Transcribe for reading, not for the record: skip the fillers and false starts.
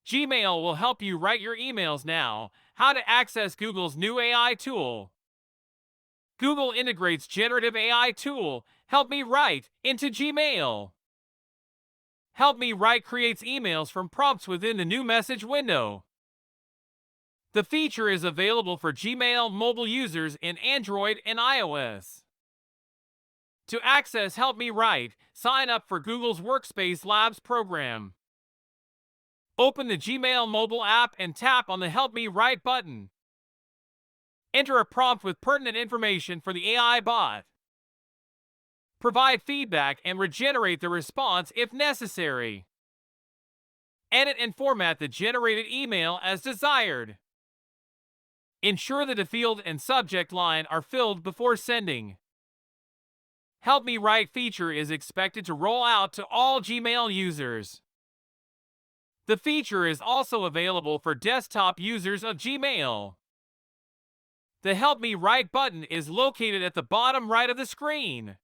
Gmail will help you write your emails now. How to access Google's new AI tool. Google integrates generative AI tool, Help Me Write, into Gmail. Help Me Write creates emails from prompts within the new message window. The feature is available for Gmail mobile users in Android and iOS. To access Help Me Write, sign up for Google's Workspace Labs program. Open the Gmail mobile app and tap on the Help Me Write button. Enter a prompt with pertinent information for the AI bot. Provide feedback and regenerate the response if necessary. Edit and format the generated email as desired. Ensure that the field and subject line are filled before sending. Help Me Write feature is expected to roll out to all Gmail users. The feature is also available for desktop users of Gmail. The Help Me Write button is located at the bottom right of the screen.